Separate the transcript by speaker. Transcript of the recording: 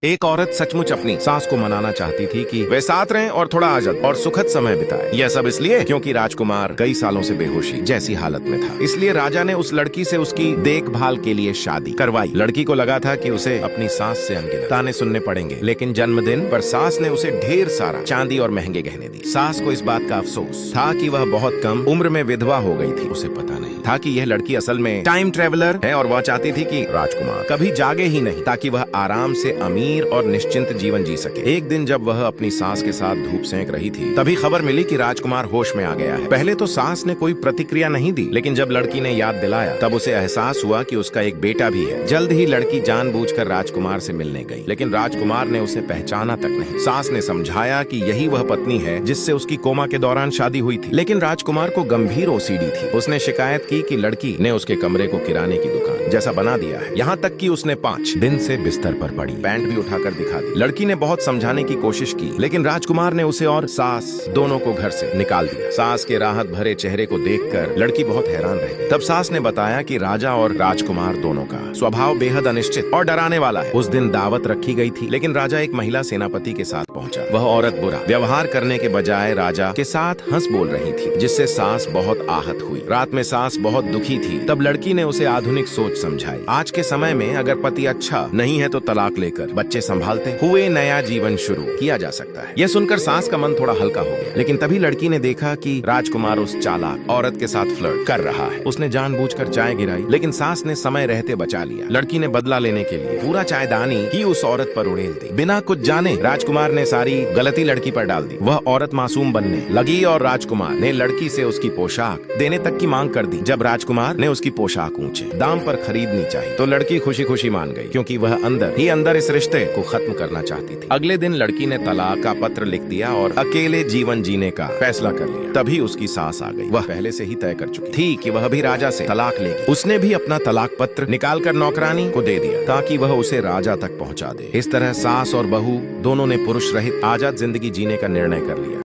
Speaker 1: एक औरत सचमुच अपनी सास को मनाना चाहती थी कि वे साथ रहें और थोड़ा आजाद और सुखद समय बिताएं। यह सब इसलिए क्योंकि राजकुमार कई सालों से बेहोशी जैसी हालत में था। इसलिए राजा ने उस लड़की से उसकी देखभाल के लिए शादी करवाई। लड़की को लगा था कि उसे अपनी सास से अनगिनत ताने सुनने पड़ेंगे, लेकिन जन्मदिन पर सास ने उसे ढेर सारा चांदी और महंगे गहने दी। सास को इस बात का अफसोस था कि वह बहुत कम उम्र में विधवा हो गई थी। उसे पता नहीं था कि यह लड़की असल में टाइम ट्रेवलर है और वह चाहती थी कि राजकुमार कभी जागे ही नहीं, ताकि वह आराम से अमीर और निश्चिंत जीवन जी सके। एक दिन जब वह अपनी सास के साथ धूप सेंक रही थी, तभी खबर मिली कि राजकुमार होश में आ गया है। पहले तो सास ने कोई प्रतिक्रिया नहीं दी, लेकिन जब लड़की ने याद दिलाया तब उसे एहसास हुआ कि उसका एक बेटा भी है। जल्द ही लड़की जानबूझकर राजकुमार से मिलने गई, लेकिन राजकुमार ने उसे पहचाना तक नहीं। सास ने समझाया कि यही वह पत्नी है जिससे उसकी कोमा के दौरान शादी हुई थी, लेकिन राजकुमार को गंभीर ओसीडी थी। उसने शिकायत की कि लड़की ने उसके कमरे को किराने की दुकान जैसा बना दिया है, यहाँ तक कि उसने 5 दिन से बिस्तर पर पड़ी पैंट भी उठाकर दिखा दी। लड़की ने बहुत समझाने की कोशिश की, लेकिन राजकुमार ने उसे और सास दोनों को घर से निकाल दिया। सास के राहत भरे चेहरे को देखकर लड़की बहुत हैरान रह गई। तब सास ने बताया कि राजा और राजकुमार दोनों का स्वभाव बेहद अनिश्चित और डराने वाला है। उस दिन दावत रखी गई थी, लेकिन राजा एक महिला सेनापति के साथ पहुंचा। वह औरत बुरा व्यवहार करने के बजाय राजा के साथ हंस बोल रही थी, जिससे सास बहुत आहत हुई। रात में सास बहुत दुखी थी। तब लड़की ने उसे आधुनिक सोच समझाई। आज के समय में अगर पति अच्छा नहीं है तो तलाक लेकर बच्चे संभालते हुए नया जीवन शुरू किया जा सकता है। यह सुनकर सास का मन थोड़ा हल्का हो गया, लेकिन तभी लड़की ने देखा कि राजकुमार उस चालाक औरत के साथ फ्लर्ट कर रहा है। उसने जानबूझकर चाय गिराई, लेकिन सास ने समय रहते बचा लिया। लड़की ने बदला लेने के लिए पूरा चायदानी ही उस औरत पर उड़ेल दी। बिना कुछ जाने राजकुमार ने सारी गलती लड़की पर डाल दी। वह औरत मासूम बनने लगी और राजकुमार ने लड़की से उसकी पोशाक देने तक की मांग कर दी। जब राजकुमार ने उसकी पोशाक ऊंचे दाम पर खरीदनी चाहिए तो लड़की खुशी खुशी मान गई, क्योंकि वह अंदर ही अंदर इस रिश्ते को खत्म करना चाहती थी। अगले दिन लड़की ने तलाक का पत्र लिख दिया और अकेले जीवन जीने का फैसला कर लिया। तभी उसकी सास आ गई। वह पहले से ही तय कर चुकी थी कि वह भी राजा से तलाक लेगी। उसने भी अपना तलाक पत्र निकालकर नौकरानी को दे दिया, ताकि वह उसे राजा तक पहुंचा दे। इस तरह सास और बहू दोनों ने पुरुष रहित आजाद जिंदगी जीने का निर्णय कर लिया।